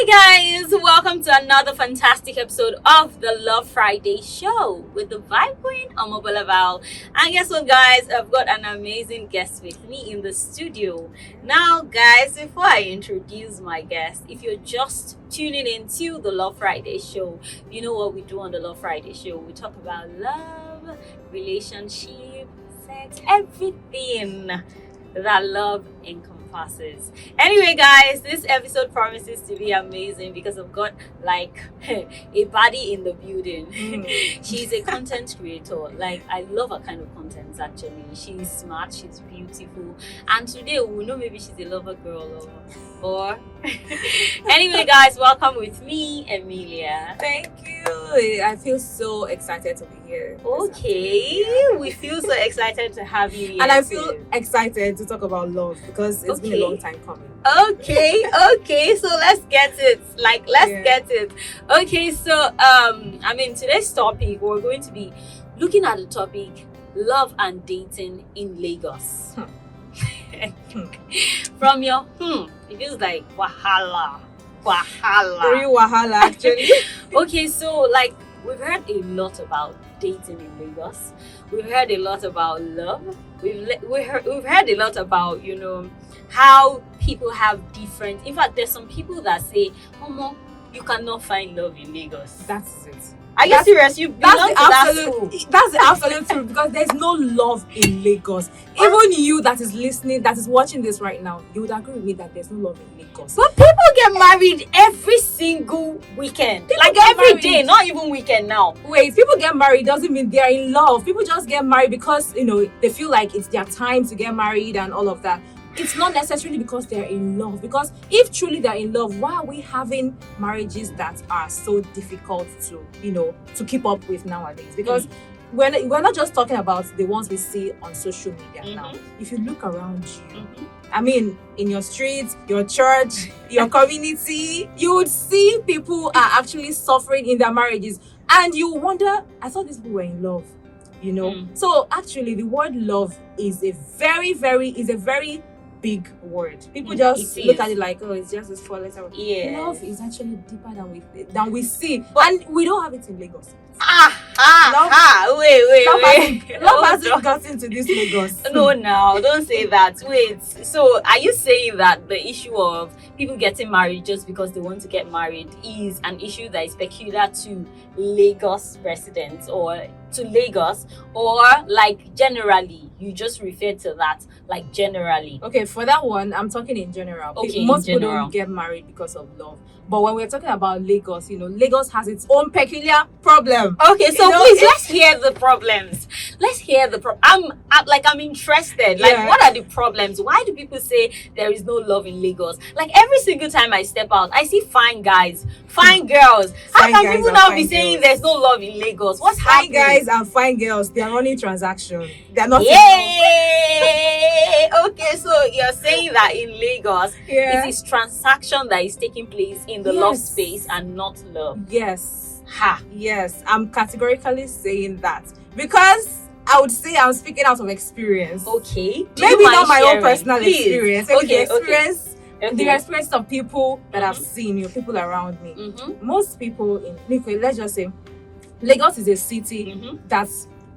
Hi guys, welcome to another fantastic episode of the Love Friday show with the Vibe Queen Omobola. And guess what guys, I've got an amazing guest with me in the studio. Now guys, before I introduce my guest, if you're just tuning into the Love Friday show, you know what we do on the Love Friday show. We talk about love, relationship, sex, everything that love encompasses. Anyway guys, this episode promises to be amazing because I've got like a body in the building. She's a content creator. Like, I love her kind of content actually. She's smart, she's beautiful, and today we'll know maybe she's a lover girl or anyway guys, welcome with me, Emilia. Thank you. I feel so excited to be here. Okay, we feel so excited to have you here. And I feel excited to talk about love because it's been a long time coming. Okay, so let's get it. Get it. Okay, so today's topic, we're going to be looking at the topic love and dating in Lagos. From your it feels like wahala. Real wahala actually. Okay, so like we've heard a lot about dating in Lagos. We've heard a lot about love. We've heard a lot about, you know, how people have different. In fact, there's some people that say, "Omo, you cannot find love in Lagos." That's it. Are you serious? You belong to that school. That's the absolute truth because there's no love in Lagos. Even you that is listening, that is watching this right now, you would agree with me that there's no love in Lagos. But people get married every single weekend. Like every day, not even weekend now. Wait, people get married doesn't mean they're in love. People just get married because, you know, they feel like it's their time to get married and all of that. It's not necessarily because they're in love. Because if truly they're in love, why are we having marriages that are so difficult to, you know, to keep up with nowadays? Because we're not just talking about the ones we see on social media now. If you look around you, I mean, in your streets, your church, your community, you would see people are actually suffering in their marriages. And you wonder, I thought these people were in love, you know? So actually, the word love is a very big word. People just look at it like, oh, it's just this 4-letter word. Yeah. Love is actually deeper than we see, and we don't have it in Lagos. Wait. Love hasn't gotten to this Lagos. No, now don't say that. Wait. So, are you saying that the issue of people getting married just because they want to get married is an issue that is peculiar to Lagos residents or to Lagos, or like generally you just refer to that like generally? Okay, for that one, I'm talking in general. Okay, most people don't get married because of love. But when we're talking about Lagos, you know, Lagos has its own peculiar problem. Okay, so please let's hear the problems. Let's hear the I'm interested. Like, what are the problems? Why do people say there is no love in Lagos? Like every single time I step out, I see fine guys, fine girls. How can people now be saying there's no love in Lagos? What's happening? Fine guys and fine girls, they are running transaction. They're not. Yay! Okay, so you're saying that in Lagos, it is transaction that is taking place in the love space and not love. Yes. Ha. Yes, I'm categorically saying that because I would say I'm speaking out of experience. Okay. Maybe not my own personal experience. Maybe the experience of people that I've seen, you know, people around me. Most people let's just say, Lagos is a city that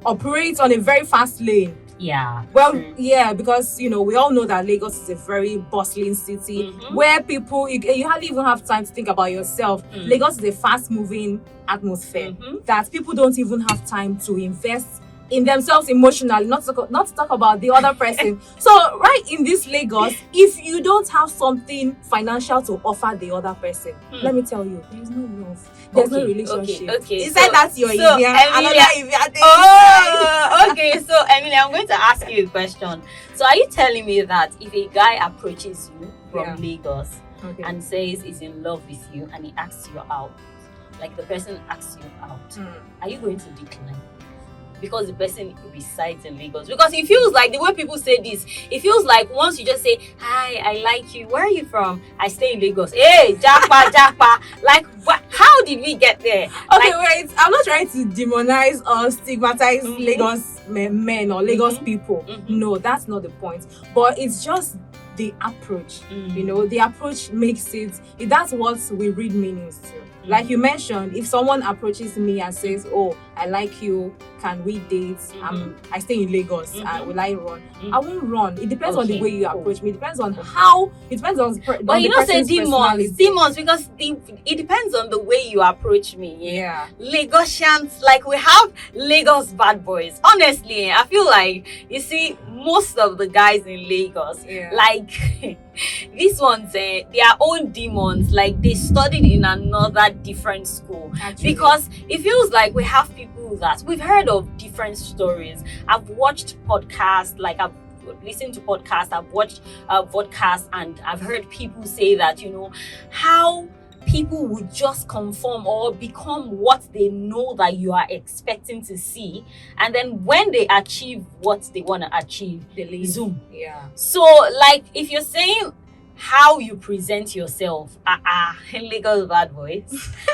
operates on a very fast lane. Yeah. Well, yeah, because, you know, we all know that Lagos is a very bustling city where people, you hardly even have time to think about yourself. Lagos is a fast-moving atmosphere that people don't even have time to invest in themselves emotionally, not to talk about the other person. So right in this Lagos, if you don't have something financial to offer the other person, let me tell you, there's no love, there's no relationship. Okay. Inside that's your Emilia. Okay, so Emilia, I'm going to ask you a question. So are you telling me that if a guy approaches you from Lagos and says he's in love with you and he asks you out, like the person asks you out, are you going to decline? Because the person resides in Lagos. Because it feels like the way people say this, it feels like once you just say, hi, I like you, where are you from? I stay in Lagos. Hey, Japa. Like, how did we get there? Okay, wait, I'm not trying to demonize or stigmatize Lagos men or Lagos people. No, that's not the point. But it's just the approach. Mm. The approach makes it. That's what we read meanings to. Like you mentioned, if someone approaches me and says, "Oh, I like you, can we date? I stay in Lagos. Will I run?" I won't run. It depends on the Okay, way you cool. approach me. It depends on how. It depends on. But on you the don't say person's personality. demons because it depends on the way you approach me. Yeah. Lagosians, like we have Lagos bad boys. Honestly, I feel like you see most of the guys in Lagos, Yeah. like these ones, their own demons. Like they studied in another different school. Actually. Because it feels like we have people that we've heard of different stories. I've watched podcasts, like I've listened to podcasts, I've watched podcasts, and I've heard people say that, how people would just conform or become what they know that you are expecting to see, and then when they achieve what they want to achieve, they leave. Zoom. Yeah. So, like, if you're saying how you present yourself, Lagos bad boys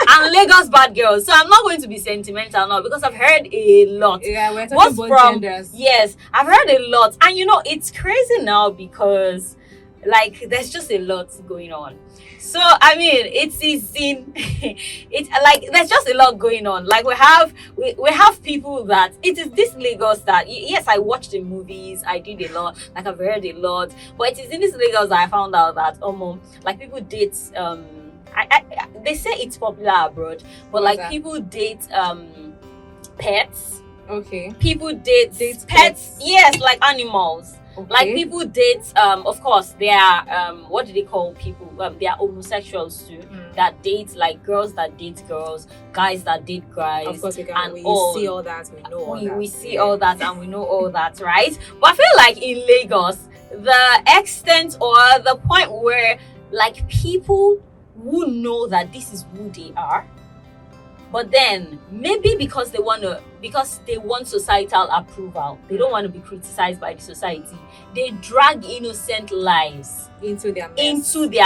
and Lagos bad girls. So I'm not going to be sentimental now because I've heard a lot. Yeah, we're talking about genders. Yes, I've heard a lot, and it's crazy now because like there's just a lot going on. So I mean, it's like there's just a lot going on. Like we have people that it is this Lagos that yes, I watched the movies, I did a lot, like I've heard a lot, but it is in this Lagos that I found out that like people date they say it's popular abroad, but like people date pets. Okay. People date pets. Yes, like animals. Okay. Like people date, of course, they are, what do they call people? They are homosexuals too. That date, like girls that date girls, guys that date guys. Of course, we see all that. We know all that. We see all that and we know all that, right? But I feel like in Lagos, the extent or the point where like people who know that this is who they are, but then maybe because they want societal approval, they don't want to be criticized by the society, they drag innocent lives into their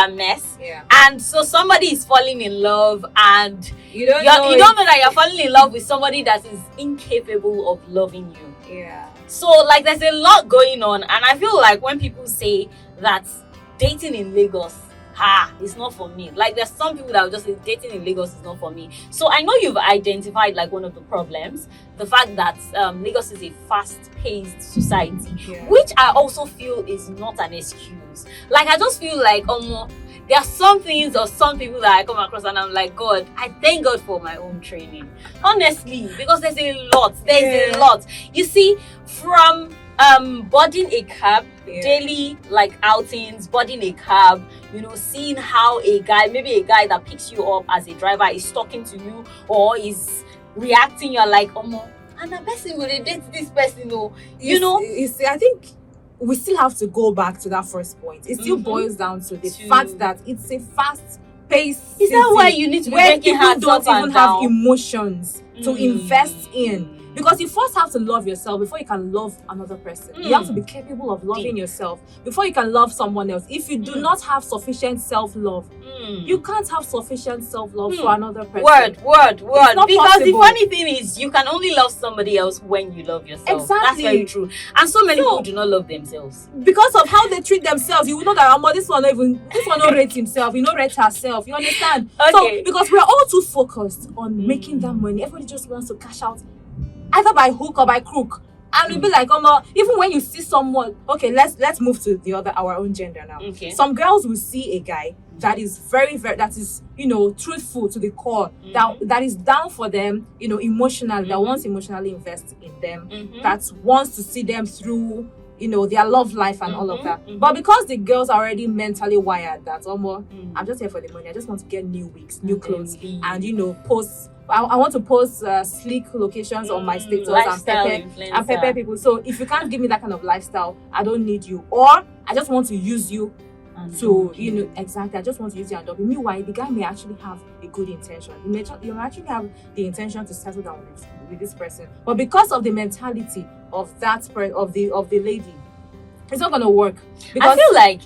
mess. Yeah. And so somebody is falling in love, and you don't know that you're falling in love with somebody that is incapable of loving you. Yeah. So like there's a lot going on, and I feel like when people say that dating in Lagos, it's not for me. Like there's some people that will just say dating in Lagos is not for me. So I know you've identified like one of the problems, the fact that Lagos is a fast-paced society, which I also feel is not an excuse. Like I just feel like there are some things or some people that I come across and I'm like, God, I thank God for my own training. Honestly, because there's a lot. There's a lot. You see, from boarding a cab, daily like outings, boarding a cab, seeing how maybe a guy that picks you up as a driver is talking to you or is reacting, you're like, and the person will date this person, You see, I think we still have to go back to that first point. It still boils down to the fact that it's a fast-paced Is that why you need to be where breaking people hearts don't up even and have down? emotions to invest in? Because you first have to love yourself before you can love another person. You have to be capable of loving yourself before you can love someone else. If you do not have sufficient self-love, you can't have sufficient self-love for another person. Word. Not because possible. the funny thing is, you can only love somebody else when you love yourself. Exactly. That's very true. And so many people do not love themselves. Because of how they treat themselves, you will know that this one not rate himself, rate herself. You understand? Okay. So because we're all too focused on making that money, everybody just wants to cash out either by hook or by crook. And we'll be like, even when you see someone, okay, let's move to our own gender now. Okay. Some girls will see a guy that is very, very, that is, truthful to the core, that is down for them, emotionally, that wants emotionally invest in them, that wants to see them through, their love life and all of that. But because the girls are already mentally wired that, I'm just here for the money, I just want to get new wigs, new clothes, and, post. I want to post sleek locations on my status and pepper people. So if you can't give me that kind of lifestyle, I don't need you. Or I just want to use you to, exactly. I just want to use you and double. Meanwhile, the guy may actually have a good intention. You may actually have the intention to settle down with this person, but because of the mentality of of the lady, it's not gonna work. Because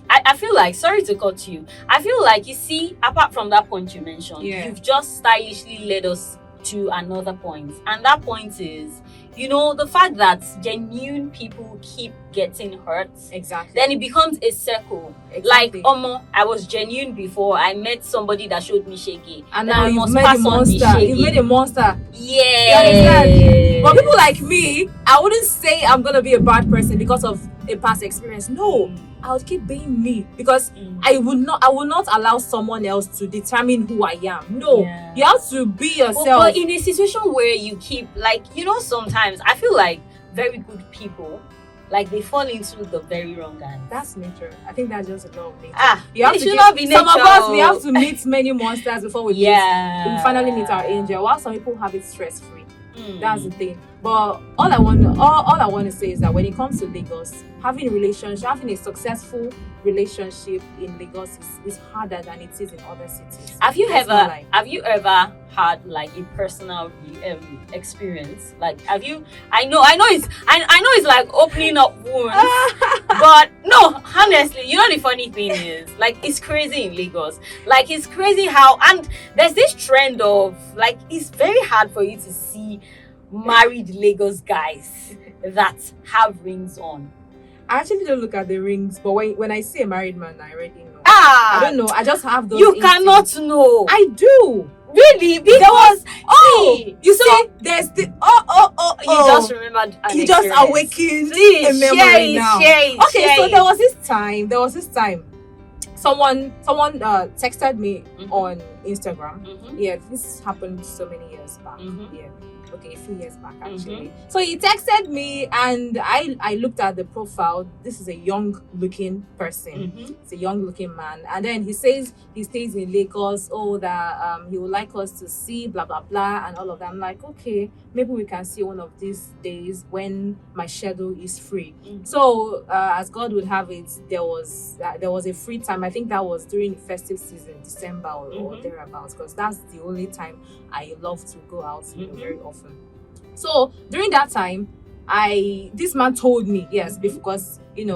I feel like sorry to cut you. I feel like, you see, apart from that point you mentioned, you've just stylishly led us to another point, and that point is, the fact that genuine people keep getting hurt. Exactly. Then it becomes a circle. Exactly. Like, I was genuine before. I met somebody that showed me shaggy, and then now I you've must made a pass on the monster. You've shaggy. made a monster. Yeah. But people like me, I wouldn't say I'm gonna be a bad person because of a past experience. No, I would keep being me because I will not allow someone else to determine who I am. No, Yeah. you have to be yourself. But in a situation where you keep, sometimes I feel like very good people, like, they fall into the very wrong hands. That's nature. I think that's just a law of nature. It should not be nature. Some of us, we have to meet many monsters before we Yeah. finally meet our angel. While some people have it stress free. That's the thing. But all I want to say is that when it comes to Lagos, having a successful relationship in Lagos is harder than it is in other cities. Have you ever had like a personal experience? Like, have you? I know it's like opening up wounds, but no, honestly, the funny thing is, like, it's crazy in Lagos. Like, it's crazy how, and there's this trend of, like, it's very hard for you to see married Lagos guys that have rings on. I actually don't look at the rings, but when I see a married man, I already know. I don't know. I just have those. You cannot know. I do. Really? Because there's the you just remembered. You just awakened a memory now. Okay, so there was this time. Someone texted me on Instagram. Yeah, this happened so many years back. Yeah. Okay, a few years back actually. So he texted me and I looked at the profile. This is a young looking person. It's a young looking man. And then he says he stays in Lagos. Oh, that he would like us to see blah blah blah and all of that. I'm like, okay, maybe we can see one of these days when my schedule is free. So as God would have it, there was a free time. I think that was during the festive season, December or thereabouts, because that's the only time I love to go out very often. So during that time, this man told me, yes, because we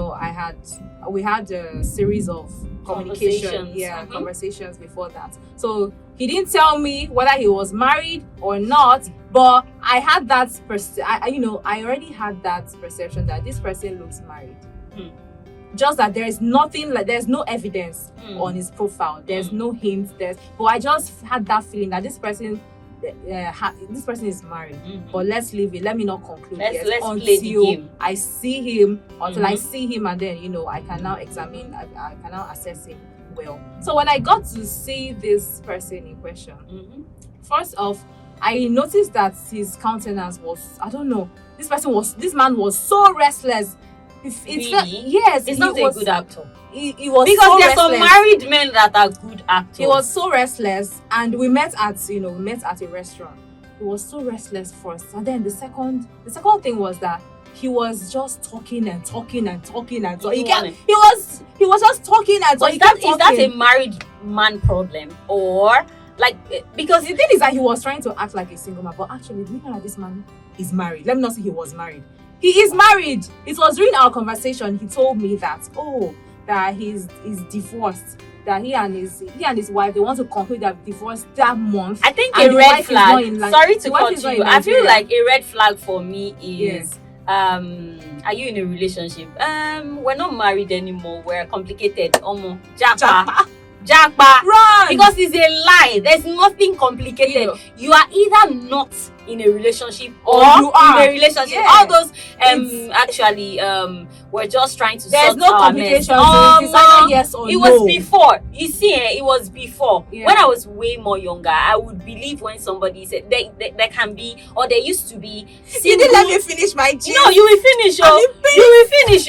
had a series of conversations before that. So he didn't tell me whether he was married or not, but I had that I already had that perception that this person looks married. Just that there's no evidence on his profile. There's no hint. But I just had that feeling that this person is married. But let's leave it. Let me not conclude let's until play the game. I see him. Until I see him, and then I can now examine. I can now assess him well. So when I got to see this person in question, first off, I noticed that his countenance was, I don't know. This man was so restless. Yes, it's not a good actor. He was because so there's restless. Some married men that are good actors. He was so restless, and we met at a restaurant. He was so restless first, and then the second thing was that he was just talking and talking and talking and talking. He was just talking and talking. Is that a married man problem, or like, because the thing is that he was trying to act like a single man, but actually, do you know that this man is married? Let me not say he was married. He is married. It was during our conversation he told me that that he's divorced. That he and his wife, they want to conclude that divorce that month. I think a red flag. Sorry to cut you. I feel like a red flag for me is are you in a relationship? We're not married anymore. We're complicated. Jackpot. Run! Because it's a lie. There's nothing complicated. You are either not in a relationship or you are in a relationship. Yeah. All those we're just trying to there's sort no our complications. mess. It's either yes or it no. was before. You see, it was before. Yeah. When I was way more younger, I would believe when somebody said there can be, or there used to be single. You didn't let me finish my gist. No, you will finish,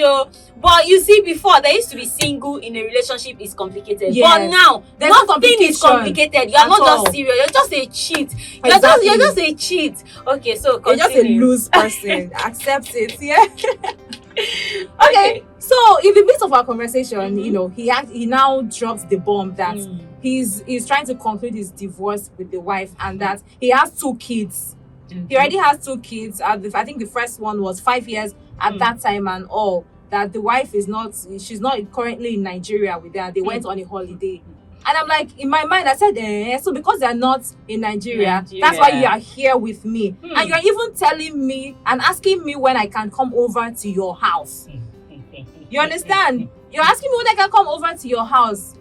But you see, before there used to be single in a relationship is complicated. Yes. But now nothing is complicated. You are not just serious. You're just a cheat. Exactly. You're just a cheat. Okay, so continue. You're just a loose person. Accept it. Yeah. Okay. So in the midst of our conversation, he now drops the bomb that he's trying to conclude his divorce with the wife, and that he has 2 kids. He already has 2 kids. I think the first one was 5 years at that time, and all that the wife she's not currently in Nigeria with them. They went on a holiday. And I'm like, in my mind, I said, so because they're not in Nigeria, that's why you are here with me. And you're even telling me and asking me when I can come over to your house. You understand? You're asking me when I can come over to your house.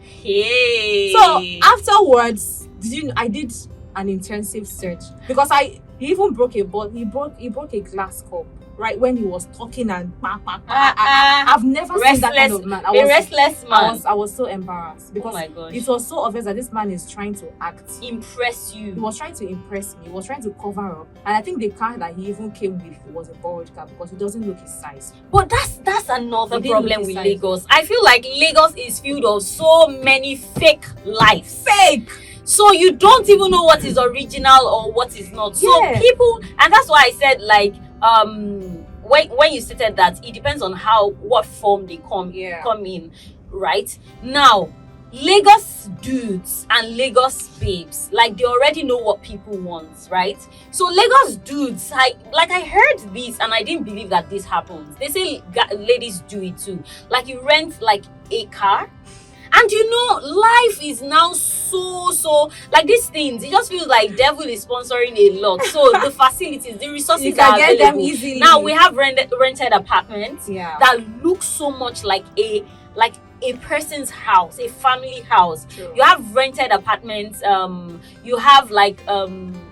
Hey. So afterwards, I did an intensive search because he even broke a bottle. He broke a glass cup right when he was talking and I've never seen that kind of man. A restless man. I was so embarrassed because oh my gosh, it was so obvious that this man is trying to impress you. He was trying to impress me. He was trying to cover up. And I think the car that he even came with was a borrowed car because he doesn't look his size. But that's another problem with Lagos. I feel like Lagos is filled of so many fake lives. Fake! So you don't even know what is original or what is not. So people, and that's why I said like when you stated that it depends on what form they come in, right? Now Lagos dudes and Lagos babes, like they already know what people want, right? So Lagos dudes, I heard this and I didn't believe that this happens. They say ladies do it too. Like you rent like a car. And life is now so like these things. It just feels like devil is sponsoring a lot. So the facilities, the resources you can get available. Them easily. Now we have rented apartments that look so much like a person's house, a family house. True. You have rented apartments. You have like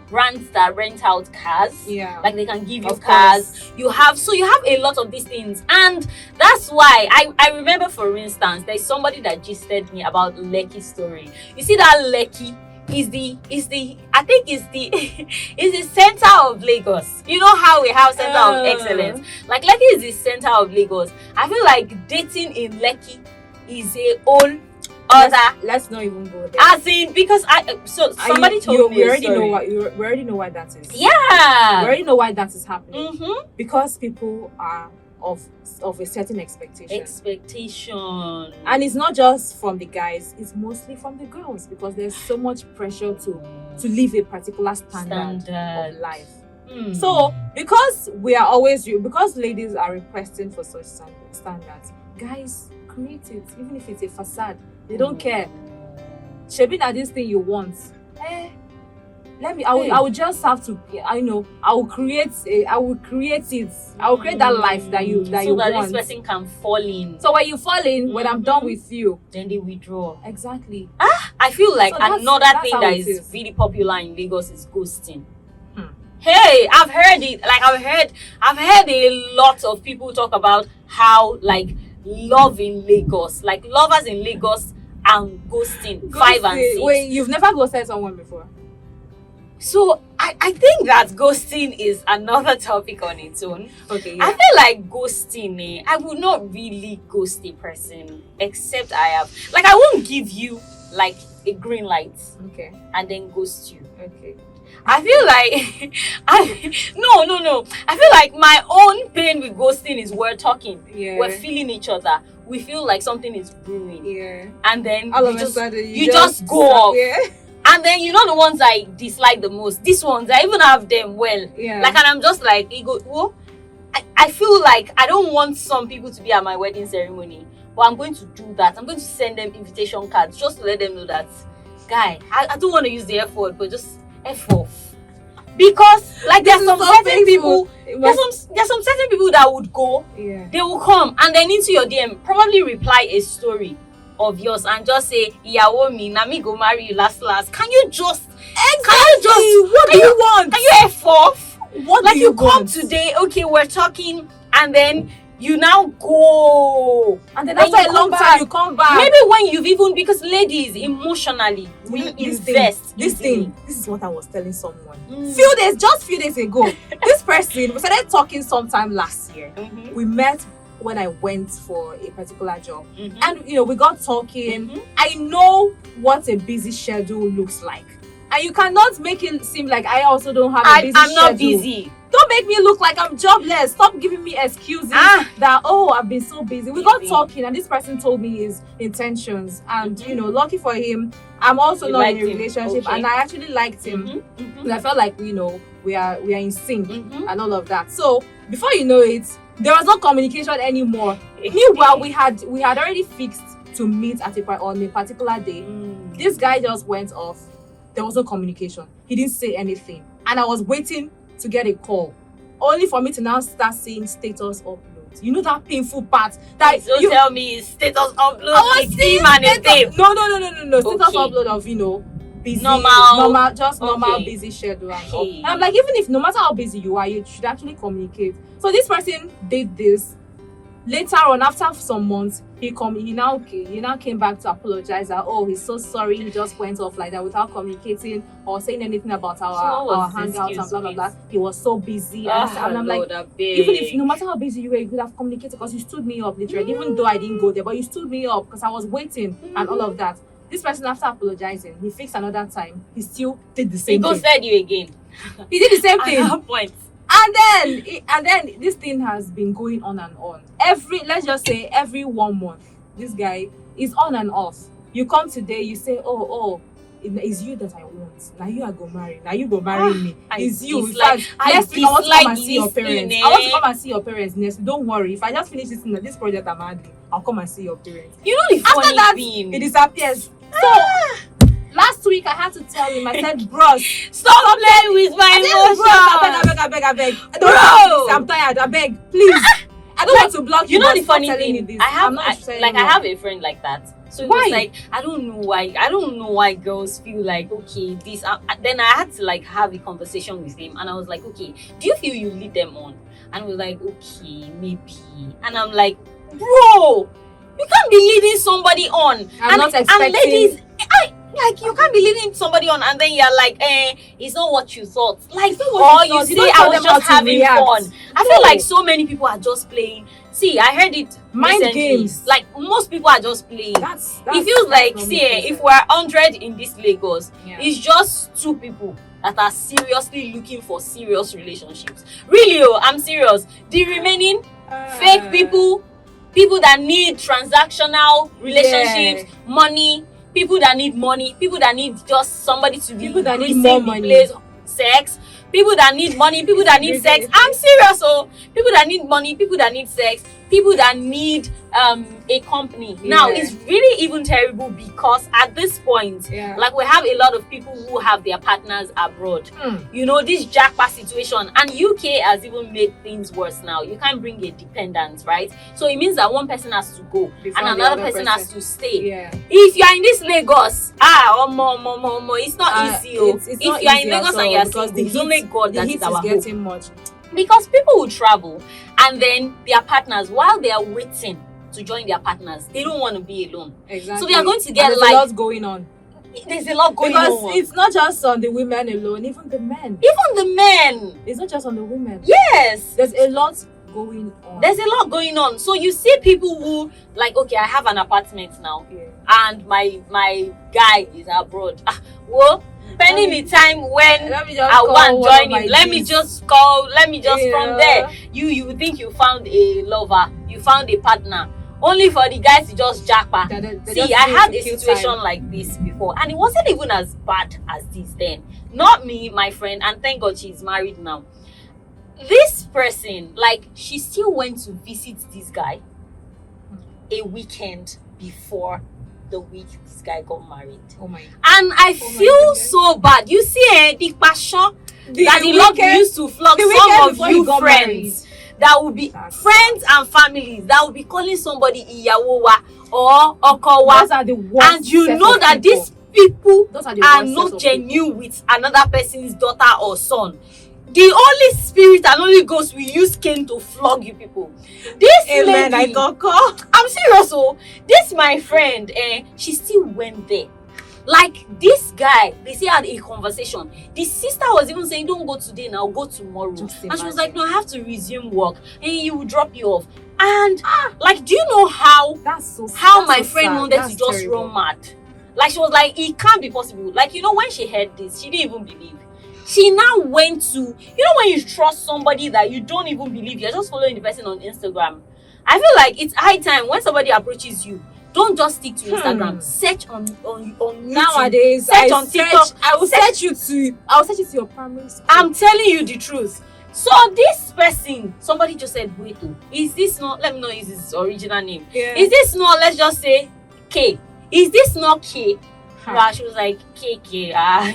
brands that rent out cars. Like they can give you cars. You have a lot of these things, and that's why I remember, for instance, there's somebody that just said me about Lekki story. You see that Lekki is the center of Lagos. You know how we have center of excellence. Like Lekki is the center of Lagos. I feel like dating in Lekki is a whole other. Let's not even go there. As in, because somebody told me. We already know why that is. Yeah. We already know why that is happening. Mm-hmm. Because people are of a certain expectation. And it's not just from the guys, it's mostly from the girls because there's so much pressure to live a particular standard of life. So because ladies are requesting for such standards, guys create it, even if it's a facade. They don't care. Shebi na this thing you want. I will just have to, I will create it. I will create that life that you want. So that this person can fall in. So when you fall in, when I'm done with you, then they withdraw. Exactly. I feel like another thing that is really popular in Lagos is ghosting. Hey, I've heard it. Like I've heard a lot of people talk about how like love in Lagos, like lovers in Lagos and ghosting 5 and 6. Wait, you've never ghosted someone before? So I think that ghosting is another topic on its own. Okay. I feel like ghosting, I would not really ghost a person except I won't give you like a green light. Okay. And then ghost you. Okay. I feel like no. I feel like my own pain with ghosting is we're talking. Yeah. We're feeling each other. We feel like something is brewing. Yeah. And then all of a sudden you just go off. Yeah. And then the ones I dislike the most. These ones I even have them well. Yeah. Like, and I'm just like, I feel like I don't want some people to be at my wedding ceremony, but I'm going to do that. I'm going to send them invitation cards just to let them know that, guy, I don't want to use the F word, but just F off. Because like there's some certain people that would go, they will come and then into your DM probably reply a story of yours and just say, "Iyawo mi, na me go marry you last. Can you just what do you want? Can you F off? What like do you come want? Today, okay, we're talking, and then you now go, and then after a long time you come back. Maybe when you've even, because ladies emotionally we invest. This is what I was telling someone few days ago. This person, we started talking sometime last year. We met when I went for a particular job, and we got talking. I know what a busy schedule looks like, and you cannot make it seem like I also don't have a busy schedule. I'm not busy. Don't make me look like I'm jobless. Stop giving me excuses that I've been so busy. We got talking and this person told me his intentions, and lucky for him, I'm also not in a relationship, and I actually liked him. And I felt like we are in sync and all of that. So before you know it, there was no communication anymore. Meanwhile, we had already fixed to meet on a particular day. This guy just went off. There was no communication. He didn't say anything. And I was waiting to get a call, only for me to now start seeing status uploads. You know that painful part that you tell me status upload with him and his name. No. Status upload of busy, normal busy schedule and all. And I'm like, even if no matter how busy you are, you should actually communicate. So this person did this. Later on, after some months, he now came back to apologize that he's so sorry, he just went off like that without communicating or saying anything about our hangouts and blah blah blah. He was so busy, and I'm like, even if no matter how busy you were, you could have communicated because you stood me up literally, even though I didn't go there, but you stood me up because I was waiting and all of that. This person, after apologizing, he fixed another time. He still did the same thing. He ghosted you again. He did the same thing. At that point. And then this thing has been going on and on. Let's just say every 1 month, this guy is on and off. You come today, you say, it's you that I want. Now you are going to marry. Now you go marry me. It's you. Next week I want to come and see your parents. I want to come and see your parents next week. Don't worry. If I just finish this project I'm handling, I'll come and see your parents. You know the funny thing? It disappears. So last week I had to tell him, I said, bros, stop playing with my emotions. I beg. I'm tired. I beg, please. I don't want to block you. You know the funny thing? I have a friend like that. So it was like, I don't know why girls feel like, okay, this. Then I had to like have a conversation with him, and I was like, okay, do you feel you lead them on? And he was like, okay, maybe. And I'm like, bro, you can't be leading somebody on. I'm not expecting. And ladies, you can't be leading somebody on, and then you're like, it's not what you thought. Like, or you say I was just having fun. I feel like so many people are just playing. See, I heard it mind recently. Games. Like most people are just playing. It feels like, if we're 100 in this Lagos, it's just 2 people that are seriously looking for serious relationships. Really, I'm serious. The remaining fake people that need transactional relationships, money. People that need money, people that need just somebody to be people that need more money, sex, people that need money, people that need sex. I'm serious, people that need money, people that need sex, people that need a company. Now it's really even terrible because at this point, like we have a lot of people who have their partners abroad. You know, this jackpot situation, and UK has even made things worse now. You can't bring a dependent, right? So it means that one person has to go and another person has to stay. If you are in this Lagos, it's not easy. If you are in Lagos and you are single, it's only God that is our getting hope. Much. Because people will travel and then their partners, while they are waiting to join their partners, they don't want to be alone. Exactly. So they are going to get there's a lot going on. There's a lot going on. Because it's not just on the women alone, even the men. Even the men. It's not just on the women. Yes. There's a lot going on. There's a lot going on. So you see people who like, okay, I have an apartment now, and my guy is abroad. Spending the time when I want to join him, let me just from there. You think you found a lover, you found a partner, only for the guys to just jackpot. See, I had a situation like this before, and it wasn't even as bad as this then. Not me, my friend, and thank God she's married now. This person, like, she still went to visit this guy a weekend before the week this guy got married. Oh my God. And I feel so bad. You see, the passion that the Lord used to flog some of you friends that will be friends and families that will be calling somebody Iyawowa or Okowa. Those are the worst. And you know that these people are not genuine with another person's daughter or son. The Holy Spirit and Holy Ghost will use cane to flog you people. This lady, I'm serious. This my friend, she still went there. Like this guy, they say had a conversation. The sister was even saying, "Don't go today now, go tomorrow." And she was like, "No, I have to resume work, and he will drop you off." And like, do you know how my friend wanted to just run mad? Like she was like, "It can't be possible." Like, you know, when she heard this, she didn't even believe. She now went to, you know, when you trust somebody that you don't even believe, you're just following the person on Instagram. I feel like it's high time when somebody approaches you, don't just stick to Instagram. Search on YouTube. Nowadays, search on TikTok. I will search you to your primary school. I'm telling you the truth. So this person, somebody just said, wait, is this not, let me know is his original name. Is this not, let's just say, K, is this not K? Ha. Well, she was like, K,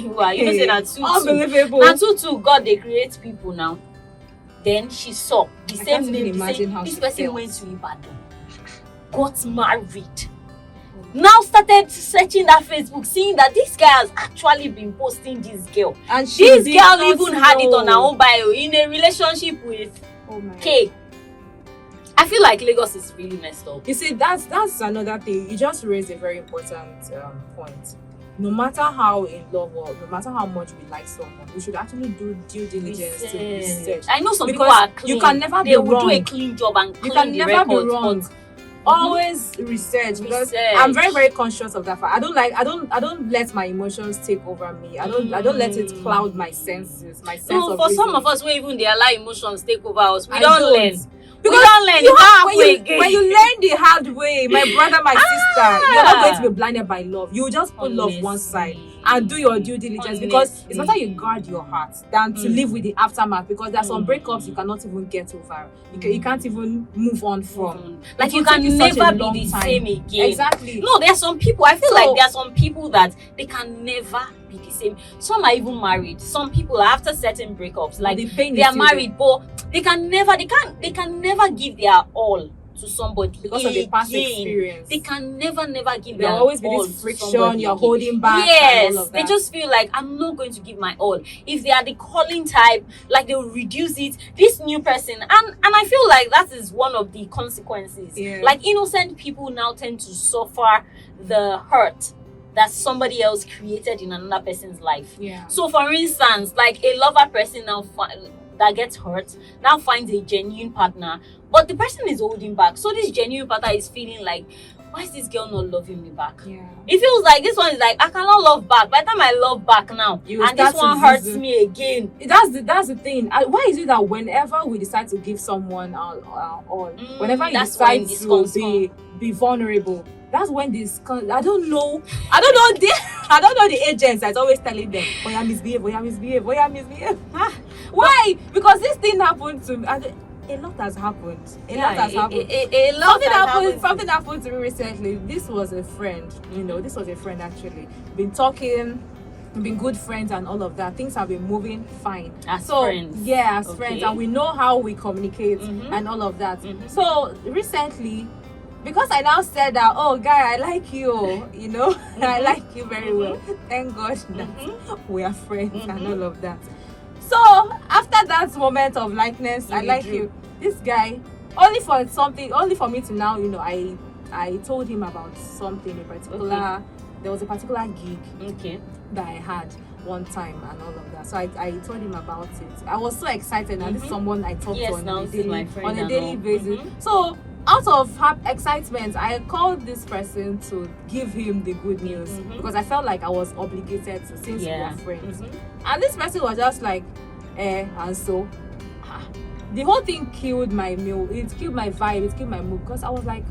well, you know, say that two. Unbelievable. Now two, God, they create people now. Then she saw the I same can't even name. imagine how This she person felt. went to Ibadan, got married. Now started searching that Facebook, seeing that this guy has actually been posting this girl. And she This did girl not even had it on her know. own bio in a relationship with Oh my. K. I feel like Lagos is really messed up. You see, that's another thing. You just raised a very important point. No matter how in love or no matter how much we like someone, we should actually do due diligence to research. I know some Because people are clean. you can never they be will do a wrong. clean job and You clean can the never records, be wrong. but Always research, because Research. I'm very, very conscious of that fact. I don't let my emotions take over me. I don't let it cloud my senses, my sense no, of for some reasoning. of us, where even they allow emotions take over us, we I don't don't. learn. We Because don't learn you the have, hard way again. when you learn the hard way, my brother, my sister, you're not going to be blinded by love. You just put love one side and do your due diligence, because it's better you guard your heart than to live with the aftermath, because there's some breakups you cannot even get over. You can't even move on from. Like It you will take can such a never long be the time. same again. Exactly. No, there are some people, I feel So- like there are some people that they can never be the same. Some are even married. Some people are after certain breakups, like the pain they is are still married, but they can never give their all to somebody because of the past again. experience. They can never give There their will always be all this to friction, somebody you're again. holding back. And Yes, all of they that. just feel like I'm not going to give my all. If they are the calling type, like they'll reduce it. This new person, and I feel like that is one of the consequences. Yeah. Like innocent people now tend to suffer the hurt that somebody else created in another person's life. Yeah. So, for instance, like a lover person now that gets hurt now finds a genuine partner, but the person is holding back. So this genuine partner is feeling like, why is this girl not loving me back? Yeah. It feels like this one is like, I cannot love back. By the time I love back now, You and this start to one hurts zzzz. me again. That's the thing. Why is it that whenever we decide to give someone our all, whenever you that's when decide this to comes be vulnerable, that's when this I don't know the agents that's always telling them, oh yeah, misbehave. Why? Because this thing happened to me. A lot has happened. A lot has happened. A lot has happened. Something happened to me recently. This was a friend. This was a friend actually. Been talking, been good friends and all of that. Things have been moving fine. As friends. Yeah, as Okay. friends, and we know how we communicate and all of that. So recently, because I now said that, oh guy, I like you, I like you very well. Thank God that we are friends and all of that. So after that moment of likeness, I like you. This guy, only for me to now, I told him about something, there was a particular gig that I had one time and all of that. So I told him about it. I was so excited, and this is someone I talked to on a daily basis. So out of excitement, I called this person to give him the good news because I felt like I was obligated to, since we are friends. And this person was just like, and so the whole thing killed my meal. It killed my vibe. It killed my mood, because I was like,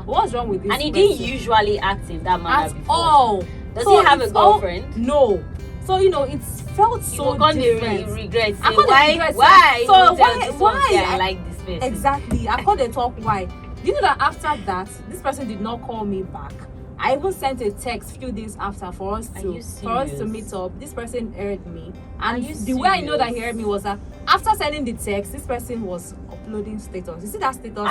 what's wrong with this? And he person? didn't usually act in that manner At before. all. Does So he have a it's all- girlfriend? No. So it felt so different. Regret. I can't Why? regret, Why? so Don't tell why- this one, say, why? I like this person. Exactly. I called the talk. Why? Do you know that after that, this person did not call me back? I even sent a text few days after for us Are you serious? to meet up. This person heard me, Are and you the way I know that he serious? heard me was that after sending the text, this person was uploading status. You see that status? I'm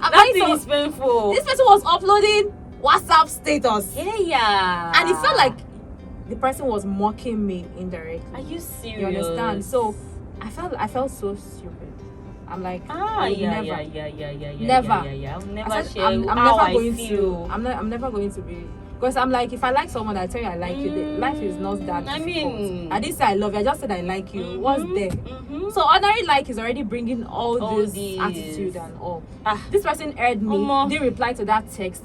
That like, thing so- is painful. This person was uploading WhatsApp status, Yeah. and it felt like the person was mocking me indirectly. Are you serious? You understand? So I felt so stupid. I'm like, I would yeah. never. Never. I'll never I said, share I'm how never I going feel. to. I'm never going to be, because I'm like, if I like someone, I tell you I like you. Life is not that I difficult. mean- I didn't say I love you. I just said I like you. What's there? Mhm. So ordinary like is already bringing all this these. attitude and all. Ah. This person heard me, Omo. didn't reply to that text,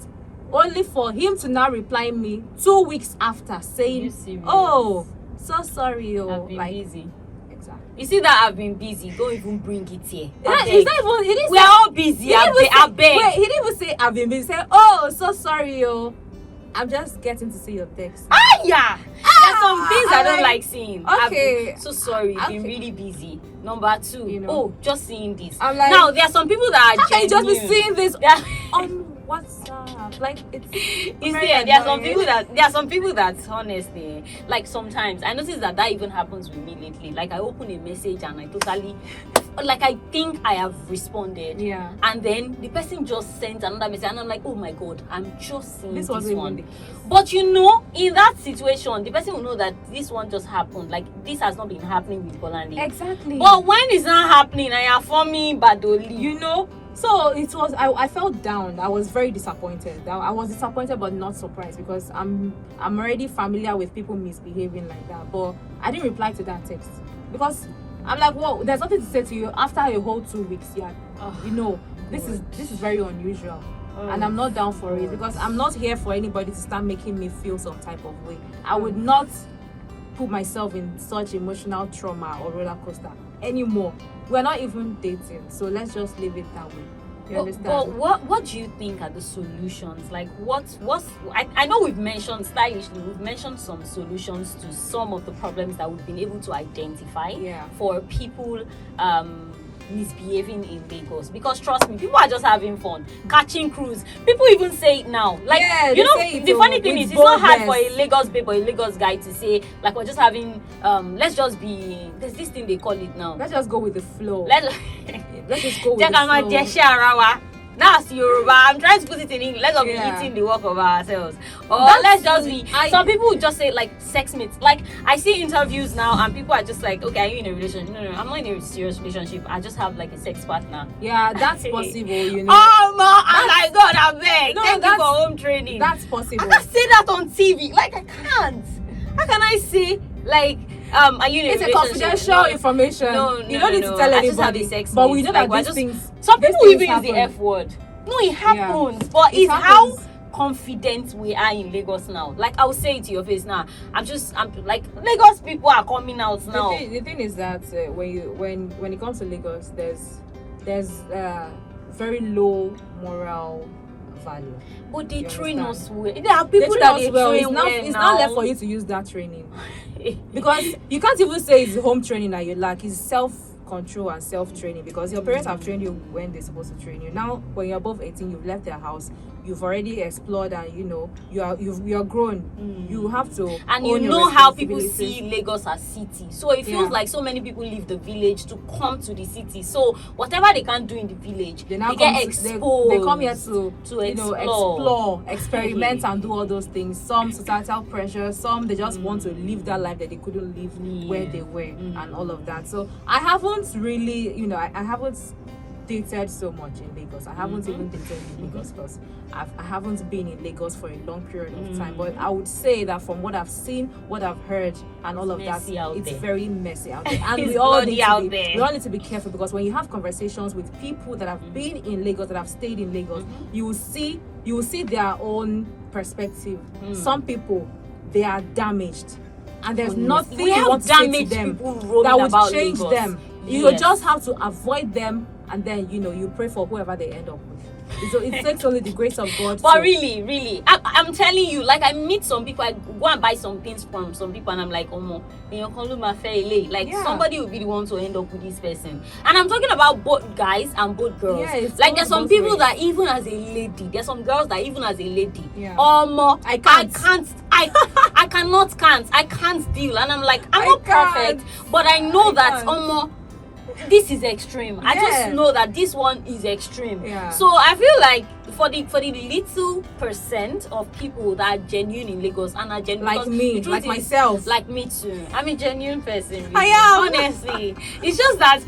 only for him to now reply me 2 weeks after Are you saying, serious? "Oh, so sorry, I've oh." been Like, busy. exactly. You see that I've been busy. Don't even bring it here. Yeah, Abeg. he's not even. He didn't We say. are all busy. He didn't even I say- beg. Wait, he didn't even say I've been busy. He said, "Oh, so sorry, yo. I'm just getting to see your text." Yeah. There's some things I don't I- like seeing. I've Okay. been so sorry. I've been Okay. really busy. Number two, You know. oh, just seeing this. I'm like, now there are some people that are How can you just be genuine. seeing this They are- on what's up? Like, it's You very see, there are some annoying. people that honestly, like sometimes I notice that even happens with me lately. Like I open a message and I totally, like I think I have responded, Yeah. and then the person just sent another message, and I'm like, oh my god, I'm just seeing This this wasn't even one. the case. But you know, in that situation, the person will know that this one just happened. Like this has not been happening with Bolandi. Exactly. But when it's not happening, I am for me badly. You know, so it was, I felt down. I was very disappointed. I was disappointed but not surprised, because I'm already familiar with people misbehaving like that. But I didn't reply to that text because I'm like, well, there's nothing to say to you after a whole 2 weeks. Yeah, you know, this is very unusual. And I'm not down for it, because I'm not here for anybody to start making me feel some type of way. I would not put myself in such emotional trauma or roller coaster anymore. We're not even dating, so let's just leave it that way. You understand? But what do you think are the solutions? Like what's I know we've mentioned stylishly, we've mentioned some solutions to some of the problems that we've been able to identify for people misbehaving in Lagos, because trust me, people are just having fun catching cruise. People even say it now, like you know, the funny thing is, it's not hard for a Lagos babe or a Lagos guy to say, like, we're just having let's just be, there's this thing they call it now, let's just go with the flow. Let's just go with the flow. That's Yoruba. I'm trying to put it in English. Let's not be eating the work of ourselves. Or let's just be. Some people would just say like sex mates. Like I see interviews now, and people are just like, okay, are you in a relationship? No, I'm not in a serious relationship. I just have like a sex partner. Yeah, that's possible. You know. Oh my God, I beg. Thank you for home training. That's possible. I can't say that on TV. Like I can't. How can I say like? Are you in a it's a confidential information. No, you don't need to tell anybody. Just have the sex but we know that these things. Some people even use the F word. No, it happens. Yeah. But it's how confident we are in Lagos now. Like I'll say it to your face now. I'm like, Lagos people are coming out now. The thing is that when it comes to Lagos, there's very low moral value. But they train us well. There are people that they train well. It's not left for you to use that training. Because you can't even say it's home training that you lack. It's self-control and self-training, because your parents have trained you when they're supposed to train you. Now, when you're above 18, you've left their house, you've already explored, and you know you're grown. You have to, and you know how people see Lagos as city. So it feels like so many people leave the village to come to the city. So whatever they can't do in the village, they get exposed. They come here to explore, experiment, and do all those things. Some societal pressure, some they just want to live that life that they couldn't live where they were, and all of that. So I haven't really, I haven't dated so much in Lagos. I haven't even dated in Lagos, because I haven't been in Lagos for a long period of time. But I would say that from what I've seen, what I've heard, and all of that, it's very messy out there. And we all need to be careful, because when you have conversations with people that have been in Lagos, that have stayed in Lagos, you will see their own perspective. Some people, they are damaged, and there's nothing you want to say to them that would change them. You just have to avoid them, and then you pray for whoever they end up with. So it takes only the grace of God. But really, I'm telling you, like I meet some people, I go and buy some things from some people, and I'm like, like somebody will be the one to end up with this person. And I'm talking about both guys and both girls. Yeah, like there's some people that even as a lady, there's some girls that even as a lady, I can't deal. And I'm like, I'm not perfect, but I know that this is extreme. I just know that this one is extreme. So I feel like for the little percent of people that are genuine in Lagos and are genuine, like me, like myself, like me too. I'm a genuine person. Really. I am, honestly. It's just that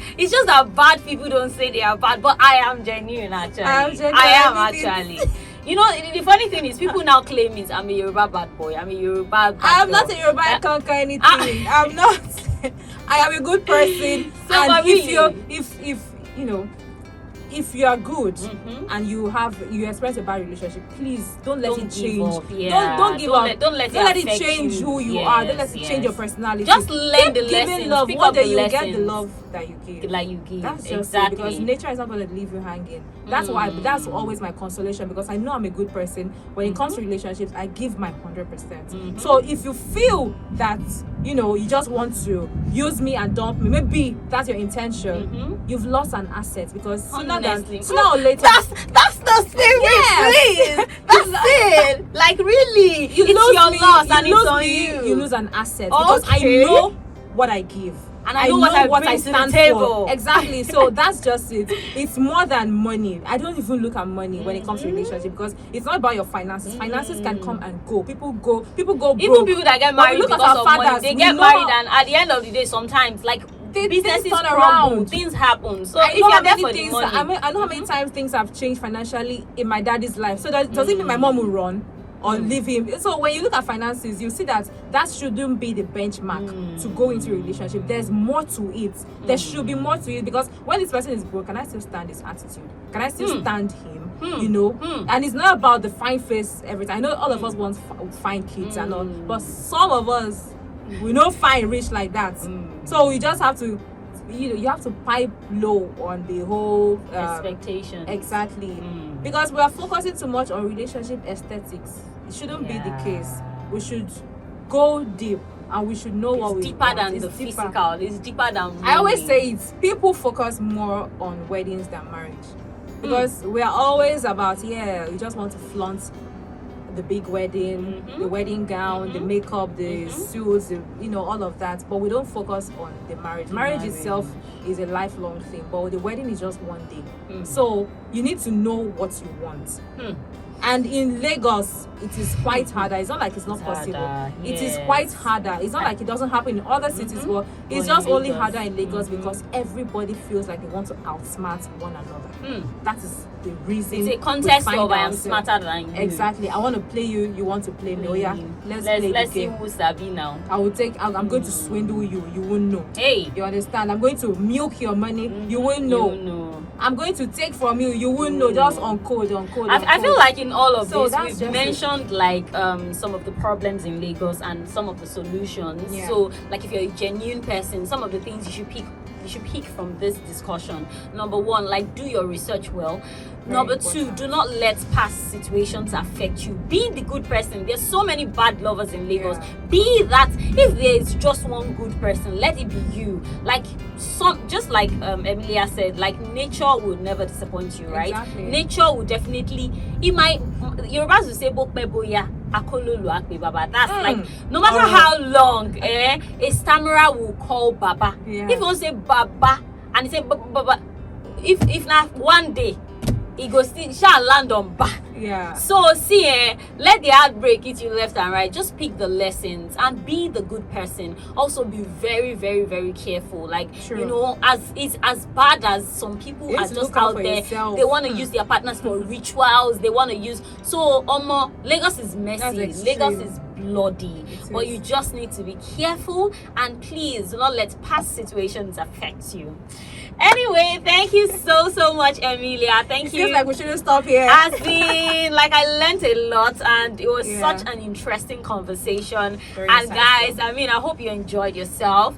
bad people don't say they are bad, but I am genuine actually. I am actually. You know, the funny thing is, people now claim it. I'm a Yoruba bad boy. I'm a Yoruba bad I'm not a Yoruba. I can't carry anything. I'm not. I am a good person. So and really, if you are good and you experience a bad relationship, please don't let it change. Don't give up. Don't let it change who you are. Don't let it change your personality. Just learn the lessons. Love. One day you get the love that you give. Like you give. That's just it, because nature is not going to leave you hanging. That's why. That's always my consolation, because I know I'm a good person. When it comes to relationships, I give my 100%. So if you feel that you just want to use me and dump me, maybe that's your intention. You've lost an asset, because sooner or later, that's the your spirit, please. That's it. Like really, You it's lose your me, loss you and lose it's on me, you. you lose an asset because Okay. I know what I give. And I know what I bring to the stand table. for. Exactly. So that's just it. It's more than money. I don't even look at money when it comes to relationship because it's not about your finances. Finances can come and go. People go broke. Even people that get married look at because our of money, fathers, they we get know married, and at the end of the day, sometimes like businesses things turn crumble, around. things happen. So I if know you're how there many for the things. money, I know how many times things have changed financially in my daddy's life. So does it mean my mom will run or leave him? So when you look at finances, you see that shouldn't be the benchmark to go into a relationship. There's more to it. There should be more to it because when this person is broke, can I still stand his attitude? Can I still stand him? You know, and it's not about the fine face every time. I know all of us want fine kids and all, but some of us we don't find rich like that. So you just have to, you have to pipe low on the whole expectation. Exactly, because we are focusing too much on relationship aesthetics. It shouldn't be the case. We should go deep, and we should know what we deeper want. than It's the deeper. physical. It's deeper than money. I always say it. People focus more on weddings than marriage because we are always about we just want to flaunt the big wedding, the wedding gown, the makeup, the suits, all of that. But we don't focus on the marriage. Marriage itself is a lifelong thing, but the wedding is just one day. So you need to know what you want. And in Lagos, it is quite harder. It's not like it's not possible. Harder, It is quite harder. It's not like it doesn't happen in other cities, but it's just only harder in Lagos because everybody feels like they want to outsmart one another. That is the reason. It's a contest of I am smarter than you. Exactly. I want to play you. You want to play me. Oh yeah, let's play let's the see game. who's Sabi now. I'm going to swindle you. You won't know. Hey, You understand? I'm going to milk your money. You won't know. you know. I'm going to take from you. You won't know. Just on code. I feel like in all of So this, that's we've just mentioned like some of the problems in Lagos and some of the solutions. Yeah. So like if you're a genuine person, some of the things you should pick from this discussion. Number one, like do your research well. Number two, do not let past situations affect you. Be the good person. There's so many bad lovers in Lagos. Be that. If there is just one good person, let it be you. Like just like Emilia said, like nature will never disappoint you, right? Exactly. Nature will definitely. It might. Yorubas will say "Bokpe boya akololu akpe baba." That's like no matter how long, a stammerer will call baba. Yeah. If you want to say baba and he say baba, if not one day. It goes still shall land on back. Yeah. So see, let the heartbreak hit you left and right. Just pick the lessons and be the good person. Also be very, very, very careful. Like as it's as bad as some people are just out there. Yourself. They want to use their partners for rituals. They want to use Lagos is messy. Lagos is bloody. But you just need to be careful and please do not let past situations affect you. Anyway, thank you so much, Emilia. Thank you. Feels like we shouldn't stop here. As in, like I learned a lot, and it was Yeah. such an interesting conversation. Very and insightful. guys, I mean, I hope you enjoyed yourself.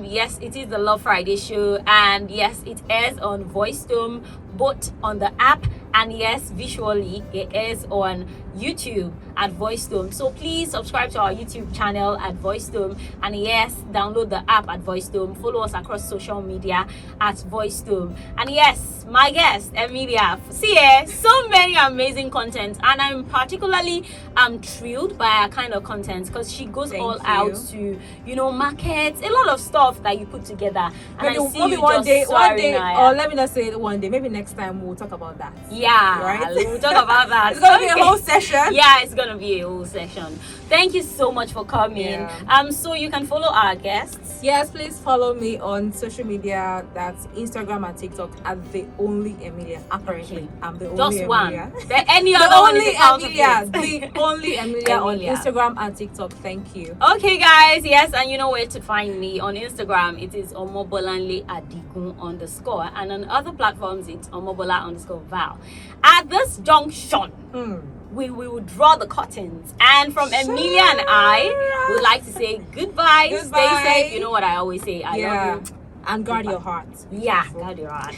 Yes, it is the Love Friday show, and yes, it airs on Voicetome, both on the app, and yes, visually it airs on YouTube at Voicetome. So please subscribe to our YouTube channel at Voicetome, and yes, download the app at Voicetome. Follow us across social media at Voicetome. And yes, my guest Emilia, see so many amazing content, and I'm particularly thrilled by her kind of content because she goes Thank all you. out to markets, a lot of stuff that you put together. And Maybe I see maybe you one just day, soaring higher. or let me not say it one day. Maybe next time we'll talk about that. Yeah, Right? we'll talk about that. It's gonna be a Okay. whole session. Yeah, it's gonna be a whole session. Thank you so much for coming. Yeah. So you can follow our guests. Yes, please follow me on social media. That's Instagram and TikTok at the only Emilia. Apparently, I'm the only Just one. Emilia. Any The other one is only a counterfeit. Emilia. The only Emilia on Emilia. Instagram and TikTok. Thank you. Okay, guys, yes, and you know where to find me on Instagram. It is Omobolanle Adigun _ and on other platforms it's Omobola _ Val. At this junction, we will draw the curtains, and from Emilia and I would like to say goodbye. Stay Goodbye. safe. You know what I always say. I love you. And guard your heart. Yeah, guard your heart.